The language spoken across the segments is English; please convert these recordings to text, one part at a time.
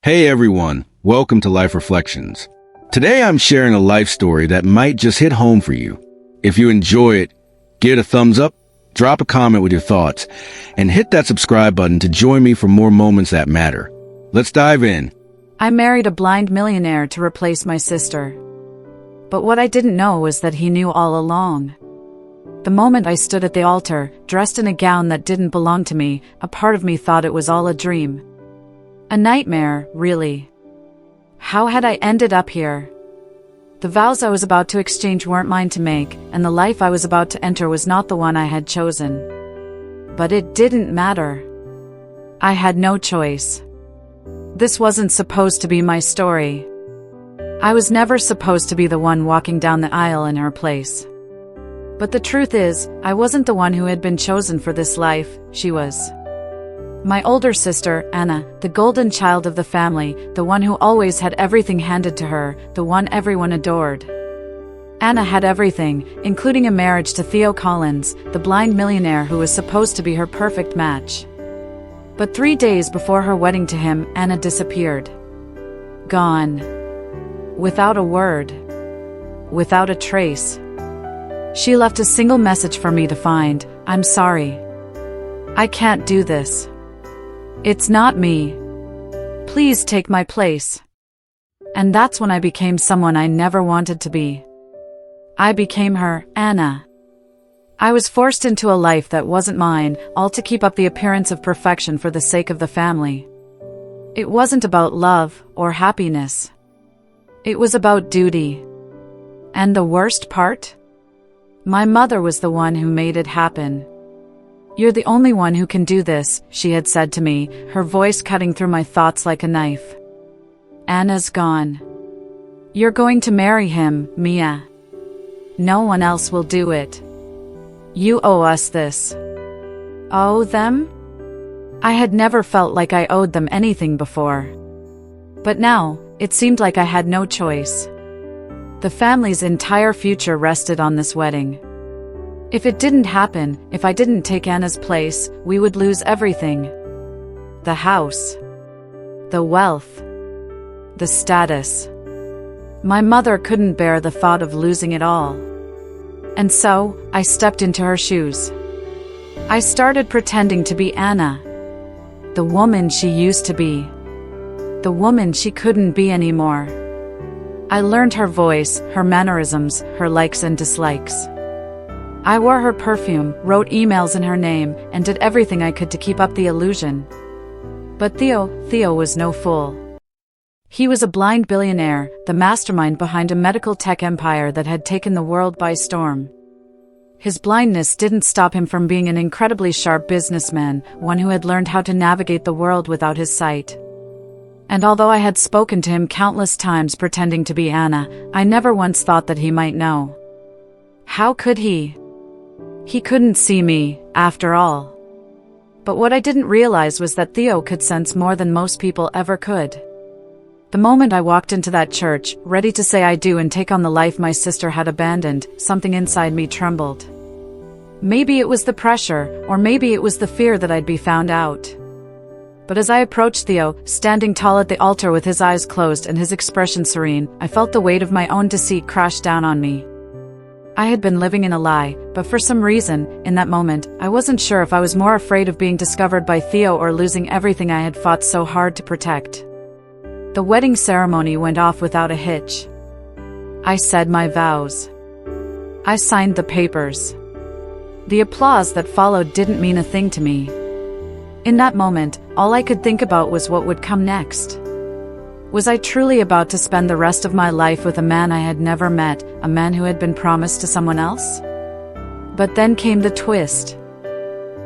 Hey everyone, welcome to Life Reflections. Today I'm sharing a life story that might just hit home for you. If you enjoy it, give it a thumbs up, drop a comment with your thoughts, and hit that subscribe button to join me for more moments that matter. Let's dive in. I married a blind millionaire to replace my sister. But what I didn't know was that he knew all along. The moment I stood at the altar, dressed in a gown that didn't belong to me, a part of me thought it was all a dream. A nightmare, really. How had I ended up here? The vows I was about to exchange weren't mine to make, and the life I was about to enter was not the one I had chosen. But it didn't matter. I had no choice. This wasn't supposed to be my story. I was never supposed to be the one walking down the aisle in her place. But the truth is, I wasn't the one who had been chosen for this life, she was. My older sister, Anna, the golden child of the family, the one who always had everything handed to her, the one everyone adored. Anna had everything, including a marriage to Theo Collins, the blind millionaire who was supposed to be her perfect match. But 3 days before her wedding to him, Anna disappeared. Gone. Without a word. Without a trace. She left a single message for me to find. I'm sorry. I can't do this. It's not me. Please take my place. And that's when I became someone I never wanted to be. I became her, Anna. I was forced into a life that wasn't mine, all to keep up the appearance of perfection for the sake of the family. It wasn't about love or happiness. It was about duty. And the worst part? My mother was the one who made it happen. You're the only one who can do this, she had said to me, her voice cutting through my thoughts like a knife. Anna's gone. You're going to marry him, Mia. No one else will do it. You owe us this. Owe them? I had never felt like I owed them anything before. But now, it seemed like I had no choice. The family's entire future rested on this wedding. If it didn't happen, if I didn't take Anna's place, we would lose everything. The house. The wealth. The status. My mother couldn't bear the thought of losing it all. And so, I stepped into her shoes. I started pretending to be Anna. The woman she used to be. The woman she couldn't be anymore. I learned her voice, her mannerisms, her likes and dislikes. I wore her perfume, wrote emails in her name, and did everything I could to keep up the illusion. But Theo was no fool. He was a blind billionaire, the mastermind behind a medical tech empire that had taken the world by storm. His blindness didn't stop him from being an incredibly sharp businessman, one who had learned how to navigate the world without his sight. And although I had spoken to him countless times pretending to be Anna, I never once thought that he might know. How could he? He couldn't see me, after all. But what I didn't realize was that Theo could sense more than most people ever could. The moment I walked into that church, ready to say I do and take on the life my sister had abandoned, something inside me trembled. Maybe it was the pressure, or maybe it was the fear that I'd be found out. But as I approached Theo, standing tall at the altar with his eyes closed and his expression serene, I felt the weight of my own deceit crash down on me. I had been living in a lie, but for some reason, in that moment, I wasn't sure if I was more afraid of being discovered by Theo or losing everything I had fought so hard to protect. The wedding ceremony went off without a hitch. I said my vows. I signed the papers. The applause that followed didn't mean a thing to me. In that moment, all I could think about was what would come next. Was I truly about to spend the rest of my life with a man I had never met, a man who had been promised to someone else? But then came the twist.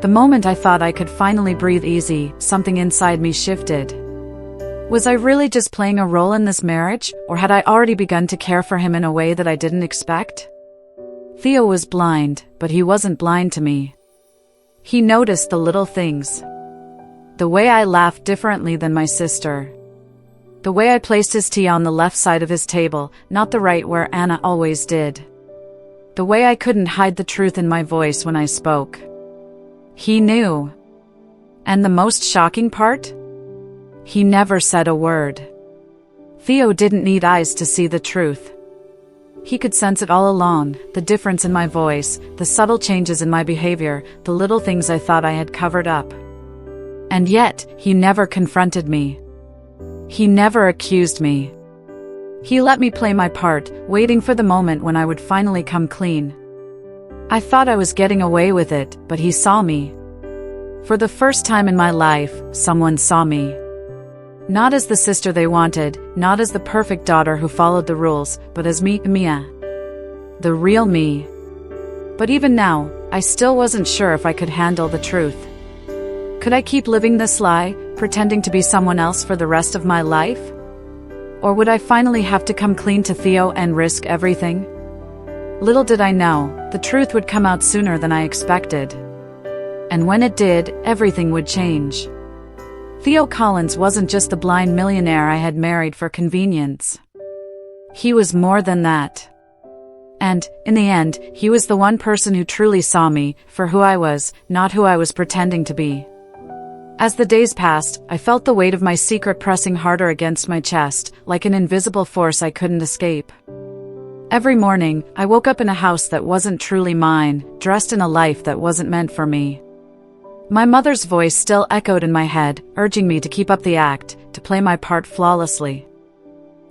The moment I thought I could finally breathe easy, something inside me shifted. Was I really just playing a role in this marriage, or had I already begun to care for him in a way that I didn't expect? Theo was blind, but he wasn't blind to me. He noticed the little things. The way I laughed differently than my sister. The way I placed his tea on the left side of his table, not the right where Anna always did. The way I couldn't hide the truth in my voice when I spoke. He knew. And the most shocking part? He never said a word. Theo didn't need eyes to see the truth. He could sense it all along, the difference in my voice, the subtle changes in my behavior, the little things I thought I had covered up. And yet, he never confronted me. He never accused me. He let me play my part, waiting for the moment when I would finally come clean. I thought I was getting away with it, but he saw me. For the first time in my life, someone saw me. Not as the sister they wanted, not as the perfect daughter who followed the rules, but as me, Mia. The real me. But even now, I still wasn't sure if I could handle the truth. Could I keep living this lie, pretending to be someone else for the rest of my life? Or would I finally have to come clean to Theo and risk everything? Little did I know, the truth would come out sooner than I expected. And when it did, everything would change. Theo Collins wasn't just the blind millionaire I had married for convenience. He was more than that. And, in the end, he was the one person who truly saw me for who I was, not who I was pretending to be. As the days passed, I felt the weight of my secret pressing harder against my chest, like an invisible force I couldn't escape. Every morning, I woke up in a house that wasn't truly mine, dressed in a life that wasn't meant for me. My mother's voice still echoed in my head, urging me to keep up the act, to play my part flawlessly.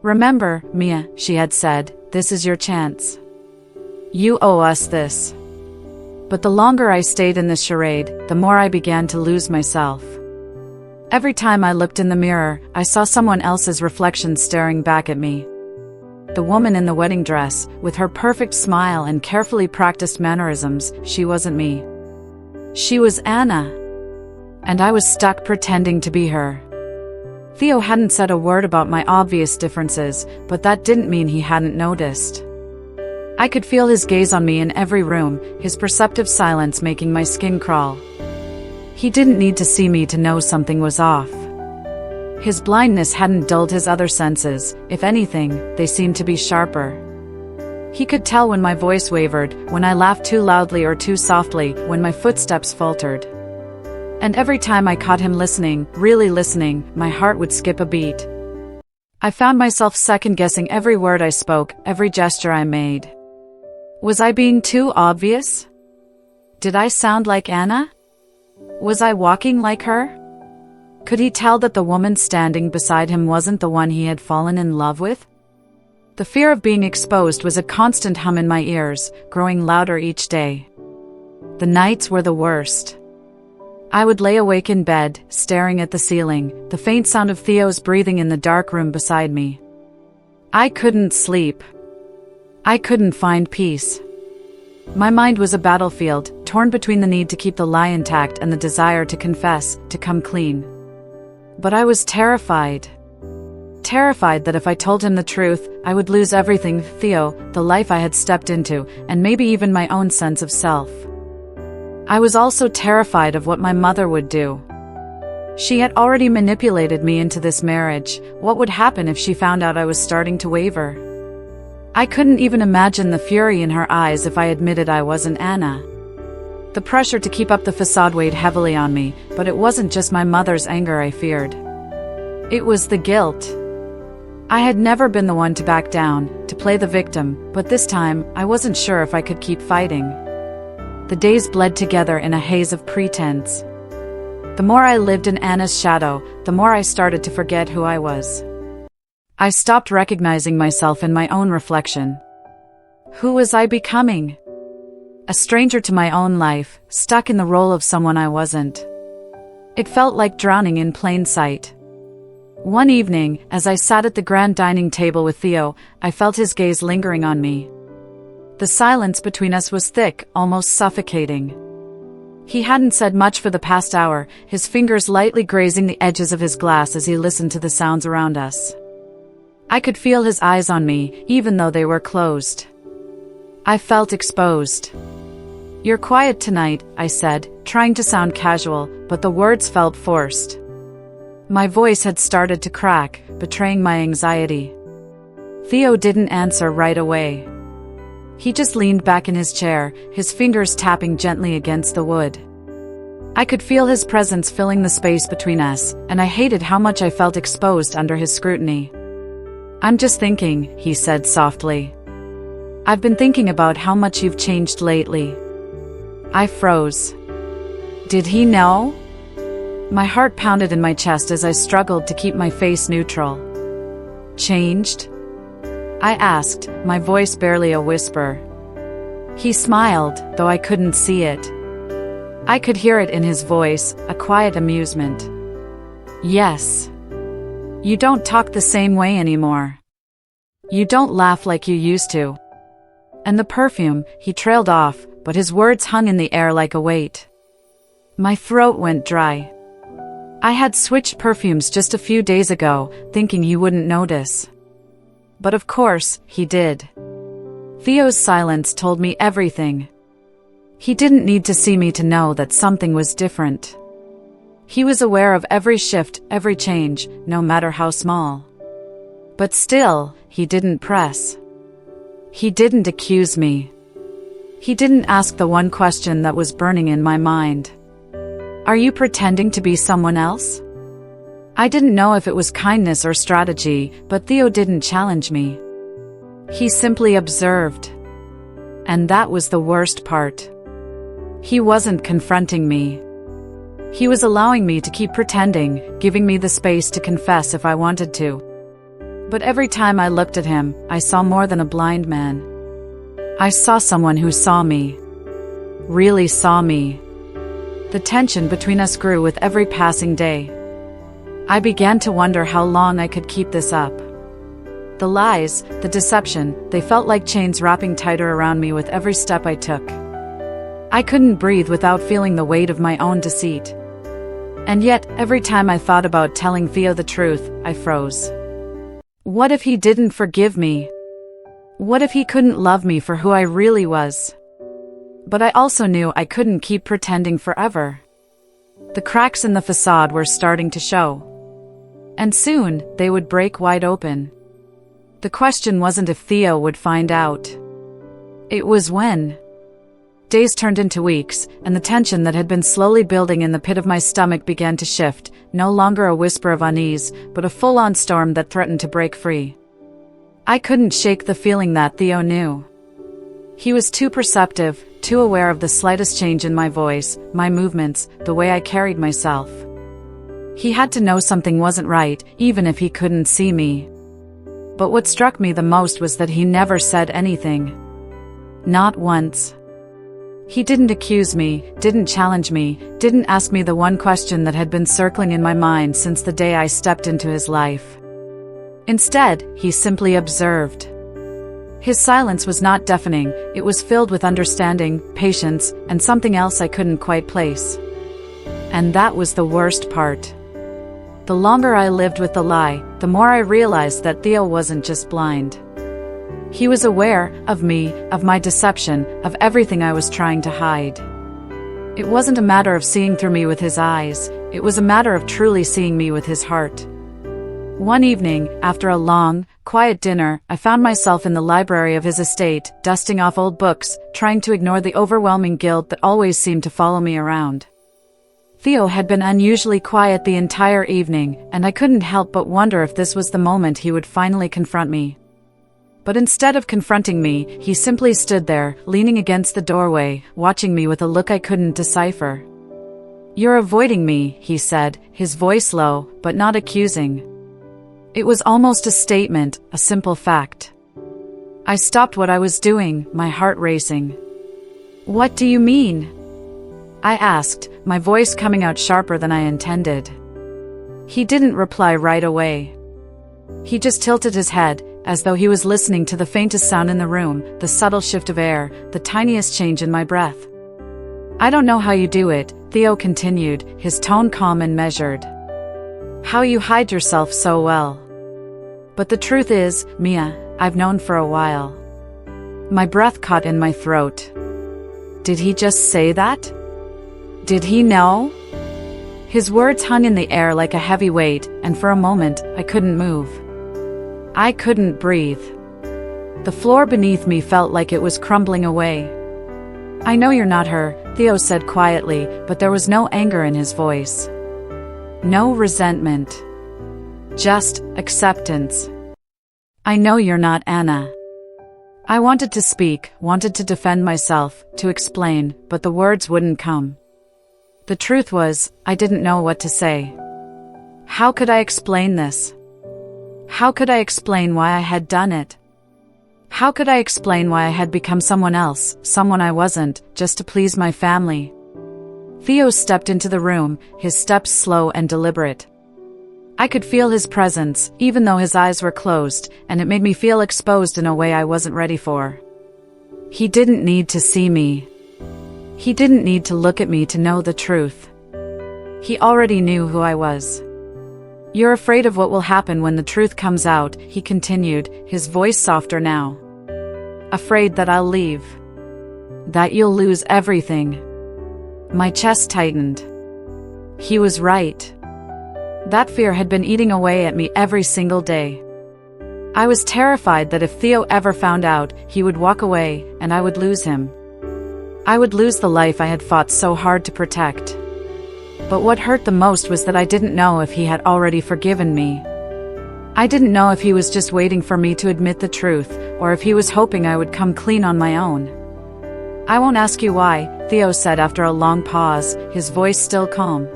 "Remember, Mia," she had said, "this is your chance. You owe us this." But the longer I stayed in this charade, the more I began to lose myself. Every time I looked in the mirror, I saw someone else's reflection staring back at me. The woman in the wedding dress, with her perfect smile and carefully practiced mannerisms, she wasn't me. She was Anna. And I was stuck pretending to be her. Theo hadn't said a word about my obvious differences, but that didn't mean he hadn't noticed. I could feel his gaze on me in every room, his perceptive silence making my skin crawl. He didn't need to see me to know something was off. His blindness hadn't dulled his other senses, if anything, they seemed to be sharper. He could tell when my voice wavered, when I laughed too loudly or too softly, when my footsteps faltered. And every time I caught him listening, really listening, my heart would skip a beat. I found myself second-guessing every word I spoke, every gesture I made. Was I being too obvious? Did I sound like Anna? Was I walking like her? Could he tell that the woman standing beside him wasn't the one he had fallen in love with? The fear of being exposed was a constant hum in my ears, growing louder each day. The nights were the worst. I would lay awake in bed, staring at the ceiling, the faint sound of Theo's breathing in the dark room beside me. I couldn't sleep. I couldn't find peace. My mind was a battlefield, torn between the need to keep the lie intact and the desire to confess, to come clean. But I was terrified. Terrified that if I told him the truth, I would lose everything, Theo, the life I had stepped into, and maybe even my own sense of self. I was also terrified of what my mother would do. She had already manipulated me into this marriage. What would happen if she found out I was starting to waver? I couldn't even imagine the fury in her eyes if I admitted I wasn't Anna. The pressure to keep up the facade weighed heavily on me, but it wasn't just my mother's anger I feared. It was the guilt. I had never been the one to back down, to play the victim, but this time, I wasn't sure if I could keep fighting. The days bled together in a haze of pretense. The more I lived in Anna's shadow, the more I started to forget who I was. I stopped recognizing myself in my own reflection. Who was I becoming? A stranger to my own life, stuck in the role of someone I wasn't. It felt like drowning in plain sight. One evening, as I sat at the grand dining table with Theo, I felt his gaze lingering on me. The silence between us was thick, almost suffocating. He hadn't said much for the past hour, his fingers lightly grazing the edges of his glass as he listened to the sounds around us. I could feel his eyes on me, even though they were closed. I felt exposed. "You're quiet tonight," I said, trying to sound casual, but the words felt forced. My voice had started to crack, betraying my anxiety. Theo didn't answer right away. He just leaned back in his chair, his fingers tapping gently against the wood. I could feel his presence filling the space between us, and I hated how much I felt exposed under his scrutiny. "I'm just thinking," he said softly. "I've been thinking about how much you've changed lately." I froze. Did he know? My heart pounded in my chest as I struggled to keep my face neutral. "Changed?" I asked, my voice barely a whisper. He smiled, though I couldn't see it. I could hear it in his voice, a quiet amusement. "Yes. You don't talk the same way anymore. You don't laugh like you used to." And the perfume, he trailed off, but his words hung in the air like a weight. My throat went dry. I had switched perfumes just a few days ago, thinking you wouldn't notice. But of course, he did. Theo's silence told me everything. He didn't need to see me to know that something was different. He was aware of every shift, every change, no matter how small. But still, he didn't press. He didn't accuse me. He didn't ask the one question that was burning in my mind. "Are you pretending to be someone else?" I didn't know if it was kindness or strategy, but Theo didn't challenge me. He simply observed. And that was the worst part. He wasn't confronting me. He was allowing me to keep pretending, giving me the space to confess if I wanted to. But every time I looked at him, I saw more than a blind man. I saw someone who saw me. Really saw me. The tension between us grew with every passing day. I began to wonder how long I could keep this up. The lies, the deception, they felt like chains wrapping tighter around me with every step I took. I couldn't breathe without feeling the weight of my own deceit. And yet, every time I thought about telling Theo the truth, I froze. What if he didn't forgive me? What if he couldn't love me for who I really was? But I also knew I couldn't keep pretending forever. The cracks in the facade were starting to show. And soon, they would break wide open. The question wasn't if Theo would find out. It was when. Days turned into weeks, and the tension that had been slowly building in the pit of my stomach began to shift, no longer a whisper of unease, but a full-on storm that threatened to break free. I couldn't shake the feeling that Theo knew. He was too perceptive, too aware of the slightest change in my voice, my movements, the way I carried myself. He had to know something wasn't right, even if he couldn't see me. But what struck me the most was that he never said anything. Not once. He didn't accuse me, didn't challenge me, didn't ask me the one question that had been circling in my mind since the day I stepped into his life. Instead, he simply observed. His silence was not deafening, it was filled with understanding, patience, and something else I couldn't quite place. And that was the worst part. The longer I lived with the lie, the more I realized that Theo wasn't just blind. He was aware of me, of my deception, of everything I was trying to hide. It wasn't a matter of seeing through me with his eyes, it was a matter of truly seeing me with his heart. One evening, after a long, quiet dinner, I found myself in the library of his estate, dusting off old books, trying to ignore the overwhelming guilt that always seemed to follow me around. Theo had been unusually quiet the entire evening, and I couldn't help but wonder if this was the moment he would finally confront me. But instead of confronting me, he simply stood there, leaning against the doorway, watching me with a look I couldn't decipher. "You're avoiding me," he said, his voice low, but not accusing. It was almost a statement, a simple fact. I stopped what I was doing, my heart racing. "What do you mean?" I asked, my voice coming out sharper than I intended. He didn't reply right away. He just tilted his head, as though he was listening to the faintest sound in the room, the subtle shift of air, the tiniest change in my breath. "I don't know how you do it," Theo continued, his tone calm and measured. "How you hide yourself so well. But the truth is, Mia, I've known for a while." My breath caught in my throat. Did he just say that? Did he know? His words hung in the air like a heavy weight, and for a moment, I couldn't move. I couldn't breathe. The floor beneath me felt like it was crumbling away. "I know you're not her," Theo said quietly, but there was no anger in his voice. No resentment. Just acceptance. I know you're not Anna. I wanted to speak, wanted to defend myself, to explain, but the words wouldn't come. The truth was, I didn't know what to say. How could I explain this? How could I explain why I had done it? How could I explain why I had become someone else, someone I wasn't, just to please my family? Theo stepped into the room, his steps slow and deliberate. I could feel his presence, even though his eyes were closed, and it made me feel exposed in a way I wasn't ready for. He didn't need to see me. He didn't need to look at me to know the truth. He already knew who I was. You're afraid of what will happen when the truth comes out, he continued, his voice softer now. Afraid that I'll leave. That you'll lose everything. My chest tightened. He was right. That fear had been eating away at me every single day. I was terrified that if Theo ever found out, he would walk away, and I would lose him. I would lose the life I had fought so hard to protect. But what hurt the most was that I didn't know if he had already forgiven me. I didn't know if he was just waiting for me to admit the truth, or if he was hoping I would come clean on my own. I won't ask you why, Theo said after a long pause, his voice still calm.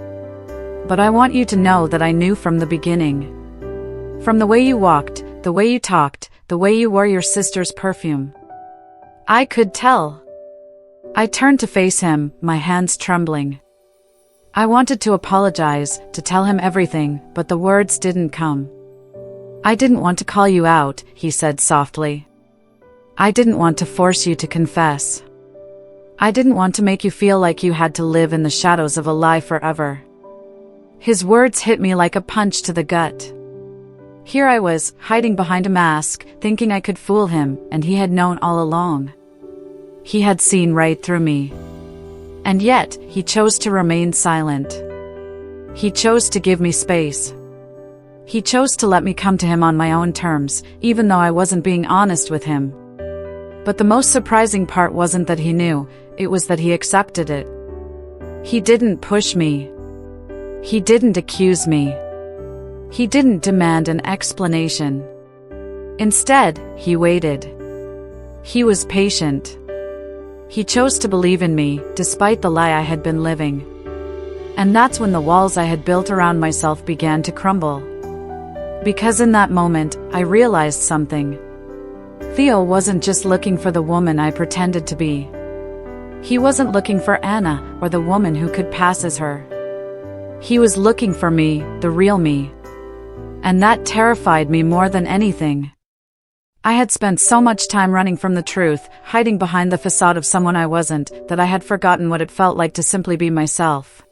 But I want you to know that I knew from the beginning. From the way you walked, the way you talked, the way you wore your sister's perfume. I could tell. I turned to face him, my hands trembling. I wanted to apologize, to tell him everything, but the words didn't come. I didn't want to call you out, he said softly. I didn't want to force you to confess. I didn't want to make you feel like you had to live in the shadows of a lie forever. His words hit me like a punch to the gut. Here I was, hiding behind a mask, thinking I could fool him, and he had known all along. He had seen right through me. And yet, he chose to remain silent. He chose to give me space. He chose to let me come to him on my own terms, even though I wasn't being honest with him. But the most surprising part wasn't that he knew, it was that he accepted it. He didn't push me. He didn't accuse me. He didn't demand an explanation. Instead, he waited. He was patient. He chose to believe in me, despite the lie I had been living. And that's when the walls I had built around myself began to crumble. Because in that moment, I realized something. Theo wasn't just looking for the woman I pretended to be. He wasn't looking for Anna, or the woman who could pass as her. He was looking for me, the real me. And that terrified me more than anything. I had spent so much time running from the truth, hiding behind the facade of someone I wasn't, that I had forgotten what it felt like to simply be myself.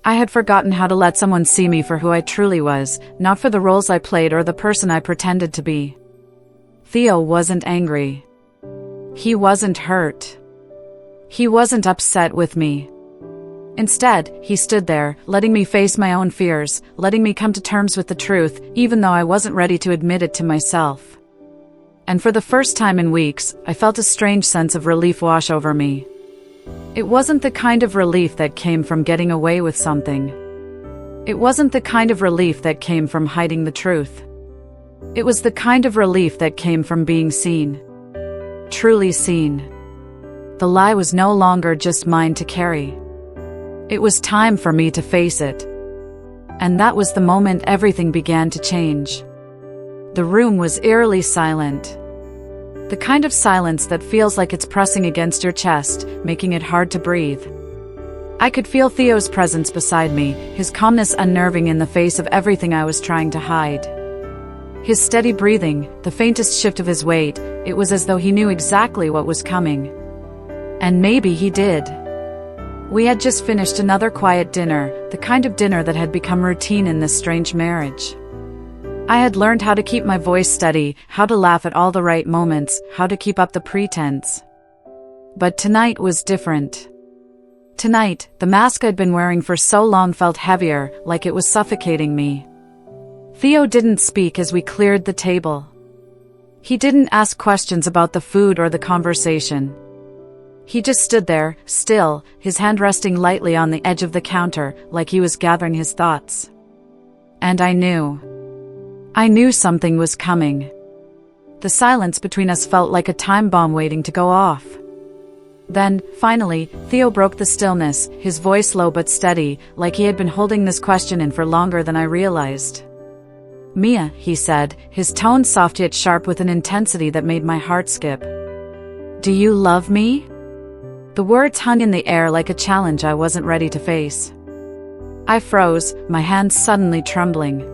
I had forgotten how to let someone see me for who I truly was, not for the roles I played or the person I pretended to be. Theo wasn't angry. He wasn't hurt. He wasn't upset with me. Instead, he stood there, letting me face my own fears, letting me come to terms with the truth, even though I wasn't ready to admit it to myself. And for the first time in weeks, I felt a strange sense of relief wash over me. It wasn't the kind of relief that came from getting away with something. It wasn't the kind of relief that came from hiding the truth. It was the kind of relief that came from being seen. Truly seen. The lie was no longer just mine to carry. It was time for me to face it. And that was the moment everything began to change. The room was eerily silent. The kind of silence that feels like it's pressing against your chest, making it hard to breathe. I could feel Theo's presence beside me, his calmness unnerving in the face of everything I was trying to hide. His steady breathing, the faintest shift of his weight, it was as though he knew exactly what was coming. And maybe he did. We had just finished another quiet dinner, the kind of dinner that had become routine in this strange marriage. I had learned how to keep my voice steady, how to laugh at all the right moments, how to keep up the pretense. But tonight was different. Tonight, the mask I'd been wearing for so long felt heavier, like it was suffocating me. Theo didn't speak as we cleared the table. He didn't ask questions about the food or the conversation. He just stood there, still, his hand resting lightly on the edge of the counter, like he was gathering his thoughts. And I knew. I knew something was coming. The silence between us felt like a time bomb waiting to go off. Then, finally, Theo broke the stillness, his voice low but steady, like he had been holding this question in for longer than I realized. "Mia," he said, his tone soft yet sharp with an intensity that made my heart skip. "Do you love me?" The words hung in the air like a challenge I wasn't ready to face. I froze, my hands suddenly trembling.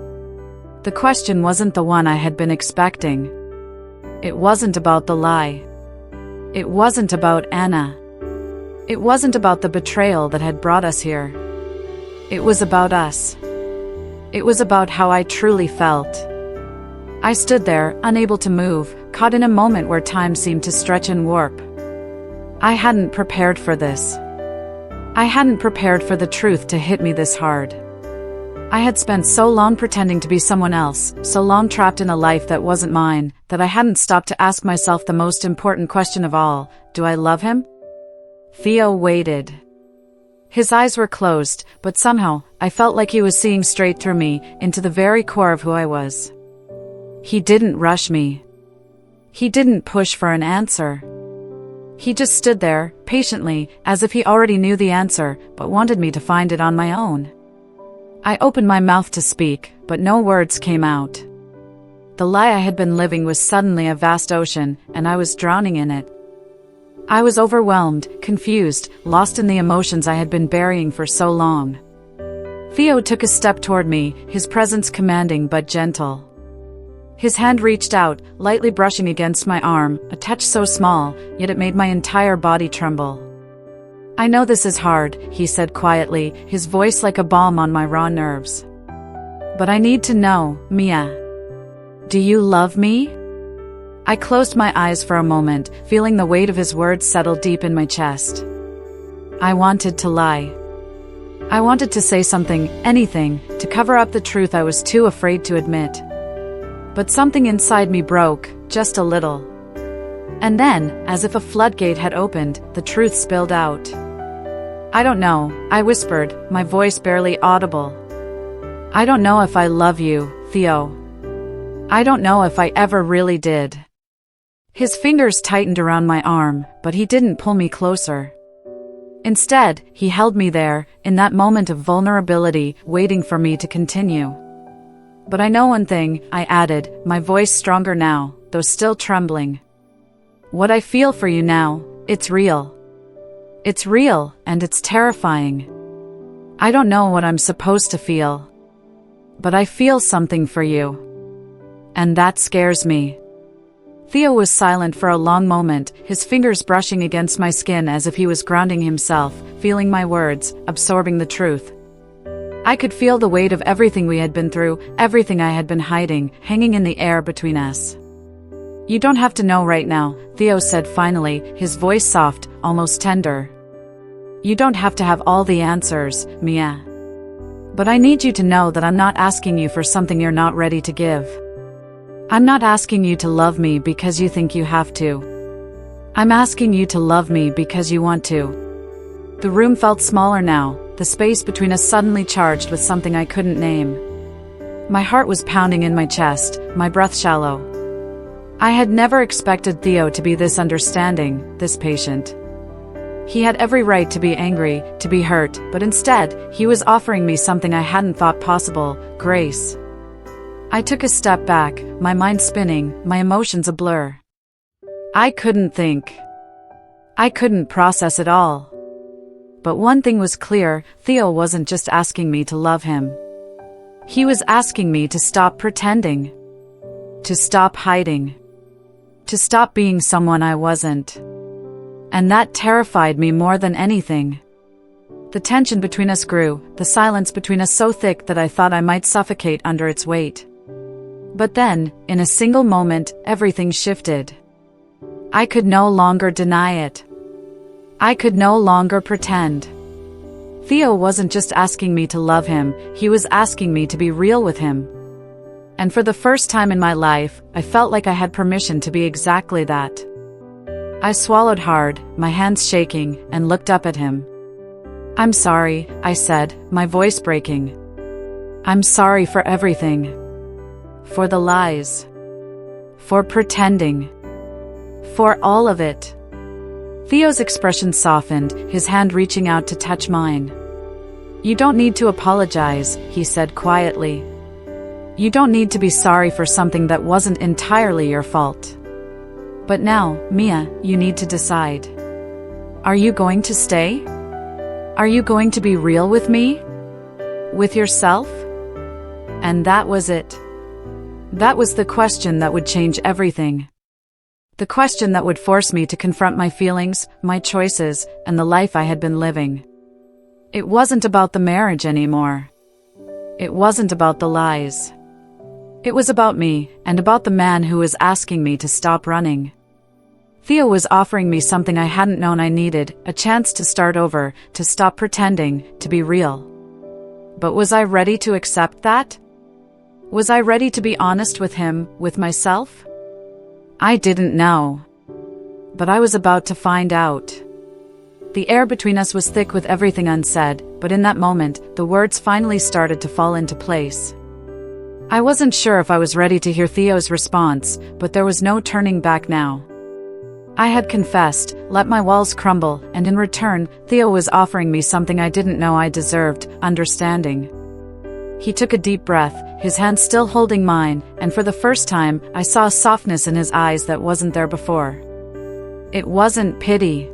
The question wasn't the one I had been expecting. It wasn't about the lie. It wasn't about Anna. It wasn't about the betrayal that had brought us here. It was about us. It was about how I truly felt. I stood there, unable to move, caught in a moment where time seemed to stretch and warp. I hadn't prepared for this. I hadn't prepared for the truth to hit me this hard. I had spent so long pretending to be someone else, so long trapped in a life that wasn't mine, that I hadn't stopped to ask myself the most important question of all: do I love him? Theo waited. His eyes were closed, but somehow, I felt like he was seeing straight through me, into the very core of who I was. He didn't rush me. He didn't push for an answer. He just stood there, patiently, as if he already knew the answer, but wanted me to find it on my own. I opened my mouth to speak, but no words came out. The lie I had been living was suddenly a vast ocean, and I was drowning in it. I was overwhelmed, confused, lost in the emotions I had been burying for so long. Theo took a step toward me, his presence commanding but gentle. His hand reached out, lightly brushing against my arm, a touch so small, yet it made my entire body tremble. "I know this is hard," he said quietly, his voice like a balm on my raw nerves. "But I need to know, Mia. Do you love me?" I closed my eyes for a moment, feeling the weight of his words settle deep in my chest. I wanted to lie. I wanted to say something, anything, to cover up the truth I was too afraid to admit. But something inside me broke, just a little. And then, as if a floodgate had opened, the truth spilled out. "I don't know," I whispered, my voice barely audible. "I don't know if I love you, Theo. I don't know if I ever really did." His fingers tightened around my arm, but he didn't pull me closer. Instead, he held me there, in that moment of vulnerability, waiting for me to continue. "But I know one thing," I added, my voice stronger now, though still trembling. "What I feel for you now, it's real. It's real, and it's terrifying. I don't know what I'm supposed to feel. But I feel something for you. And that scares me." Theo was silent for a long moment, his fingers brushing against my skin as if he was grounding himself, feeling my words, absorbing the truth. I could feel the weight of everything we had been through, everything I had been hiding, hanging in the air between us. "You don't have to know right now," Theo said finally, his voice soft, almost tender. "You don't have to have all the answers, Mia. But I need you to know that I'm not asking you for something you're not ready to give. I'm not asking you to love me because you think you have to. I'm asking you to love me because you want to." The room felt smaller now, the space between us suddenly charged with something I couldn't name. My heart was pounding in my chest, my breath shallow. I had never expected Theo to be this understanding, this patient. He had every right to be angry, to be hurt, but instead, he was offering me something I hadn't thought possible: grace. I took a step back, my mind spinning, my emotions a blur. I couldn't think. I couldn't process it all. But one thing was clear, Theo wasn't just asking me to love him. He was asking me to stop pretending. To stop hiding. To stop being someone I wasn't. And that terrified me more than anything. The tension between us grew, the silence between us so thick that I thought I might suffocate under its weight. But then, in a single moment, everything shifted. I could no longer deny it. I could no longer pretend. Theo wasn't just asking me to love him, he was asking me to be real with him. And for the first time in my life, I felt like I had permission to be exactly that. I swallowed hard, my hands shaking, and looked up at him. "I'm sorry," I said, my voice breaking. "I'm sorry for everything. For the lies. For pretending. For all of it." Theo's expression softened, his hand reaching out to touch mine. "You don't need to apologize," he said quietly. "You don't need to be sorry for something that wasn't entirely your fault. But now, Mia, you need to decide. Are you going to stay? Are you going to be real with me? With yourself?" And that was it. That was the question that would change everything. The question that would force me to confront my feelings, my choices, and the life I had been living. It wasn't about the marriage anymore. It wasn't about the lies. It was about me, and about the man who was asking me to stop running. Theo was offering me something I hadn't known I needed, a chance to start over, to stop pretending, to be real. But was I ready to accept that? Was I ready to be honest with him, with myself? I didn't know. But I was about to find out. The air between us was thick with everything unsaid, but in that moment, the words finally started to fall into place. I wasn't sure if I was ready to hear Theo's response, but there was no turning back now. I had confessed, let my walls crumble, and in return, Theo was offering me something I didn't know I deserved, understanding. He took a deep breath, his hand still holding mine, and for the first time, I saw a softness in his eyes that wasn't there before. It wasn't pity.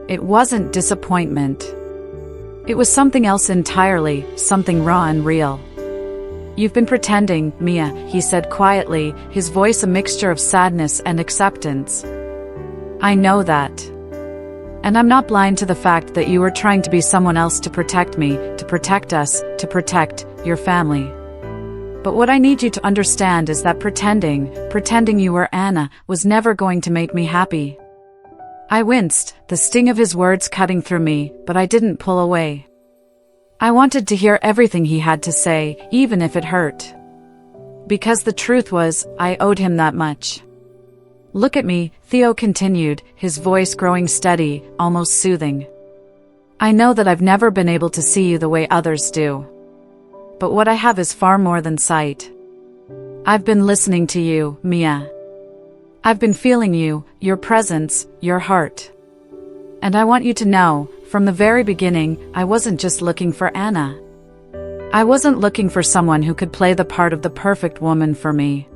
It wasn't disappointment. It was something else entirely, something raw and real. "You've been pretending, Mia," he said quietly, his voice a mixture of sadness and acceptance. "I know that. And I'm not blind to the fact that you were trying to be someone else to protect me, to protect us, to protect your family. But what I need you to understand is that pretending you were Anna, was never going to make me happy." I winced, the sting of his words cutting through me, but I didn't pull away. I wanted to hear everything he had to say, even if it hurt. Because the truth was, I owed him that much. "Look at me," Theo continued, his voice growing steady, almost soothing. "I know that I've never been able to see you the way others do. But what I have is far more than sight. I've been listening to you, Mia. I've been feeling you, your presence, your heart. And I want you to know, from the very beginning, I wasn't just looking for Anna. I wasn't looking for someone who could play the part of the perfect woman for me.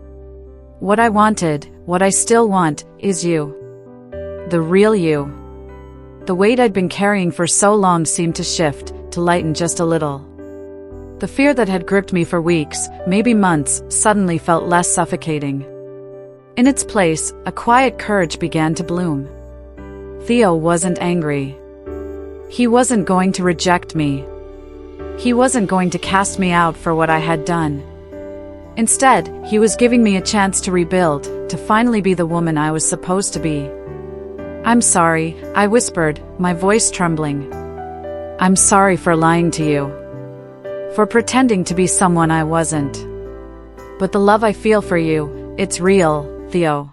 What I wanted, what I still want, is you. The real you. The weight I'd been carrying for so long seemed to shift, to lighten just a little. The fear that had gripped me for weeks, maybe months, suddenly felt less suffocating. In its place, a quiet courage began to bloom. Theo wasn't angry. He wasn't going to reject me. He wasn't going to cast me out for what I had done. Instead, he was giving me a chance to rebuild, to finally be the woman I was supposed to be. "I'm sorry," I whispered, my voice trembling. "I'm sorry for lying to you. For pretending to be someone I wasn't. But the love I feel for you, it's real, Theo.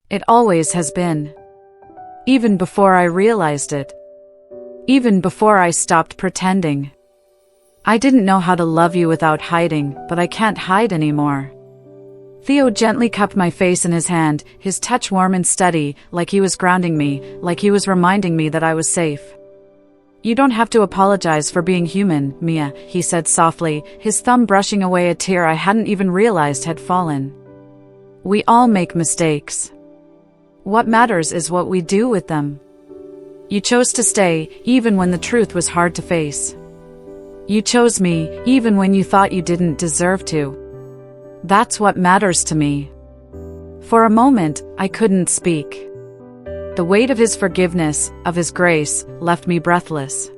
It always has been. Even before I realized it. Even before I stopped pretending. I didn't know how to love you without hiding, but I can't hide anymore." Theo gently cupped my face in his hand, his touch warm and steady, like he was grounding me, like he was reminding me that I was safe. "You don't have to apologize for being human, Mia," he said softly, his thumb brushing away a tear I hadn't even realized had fallen. "We all make mistakes. What matters is what we do with them. You chose to stay, even when the truth was hard to face. You chose me, even when you thought you didn't deserve to. That's what matters to me." For a moment, I couldn't speak. The weight of his forgiveness, of his grace, left me breathless.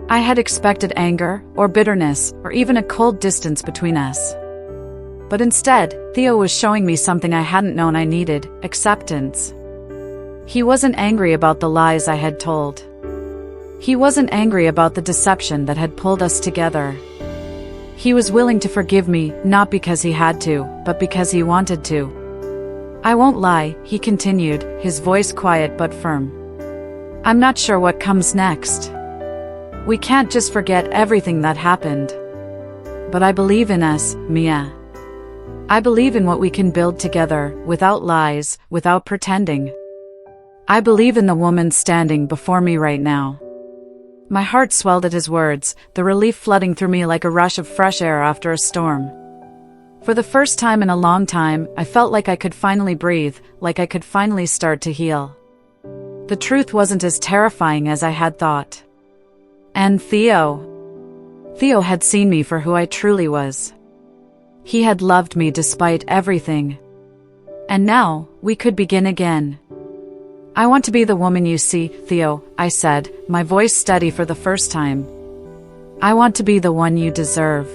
I had expected anger, or bitterness, or even a cold distance between us. But instead, Theo was showing me something I hadn't known I needed, acceptance. He wasn't angry about the lies I had told. He wasn't angry about the deception that had pulled us together. He was willing to forgive me, not because he had to, but because he wanted to. I won't lie, he continued, his voice quiet but firm. I'm not sure what comes next. We can't just forget everything that happened. But I believe in us, Mia. I believe in what we can build together, without lies, without pretending. I believe in the woman standing before me right now. My heart swelled at his words, the relief flooding through me like a rush of fresh air after a storm. For the first time in a long time, I felt like I could finally breathe, like I could finally start to heal. The truth wasn't as terrifying as I had thought. And Theo had seen me for who I truly was. He had loved me despite everything. And now, we could begin again. I want to be the woman you see, Theo, I said, my voice steady for the first time. I want to be the one you deserve.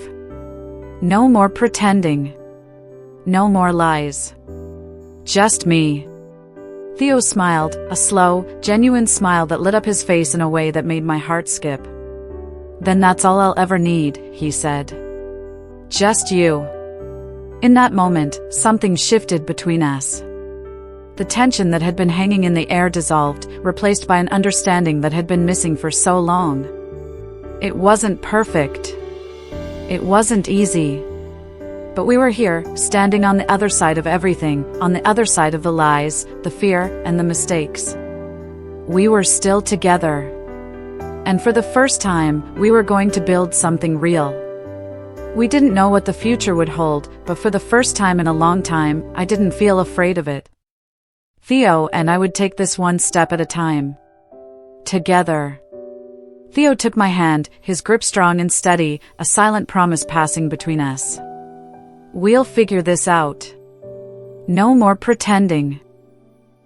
No more pretending. No more lies. Just me. Theo smiled, a slow, genuine smile that lit up his face in a way that made my heart skip. Then that's all I'll ever need, he said. Just you. In that moment, something shifted between us. The tension that had been hanging in the air dissolved, replaced by an understanding that had been missing for so long. It wasn't perfect. It wasn't easy. But we were here, standing on the other side of everything, on the other side of the lies, the fear, and the mistakes. We were still together. And for the first time, we were going to build something real. We didn't know what the future would hold, but for the first time in a long time, I didn't feel afraid of it. Theo and I would take this one step at a time. Together. Theo took my hand, his grip strong and steady, a silent promise passing between us. We'll figure this out. No more pretending.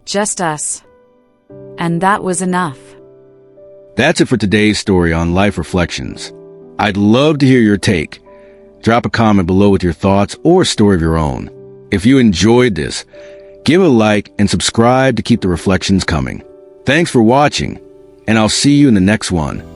Just us. And that was enough. That's it for today's story on Life Reflections. I'd love to hear your take. Drop a comment below with your thoughts or a story of your own. If you enjoyed this, give a like and subscribe to keep the reflections coming. Thanks for watching, and I'll see you in the next one.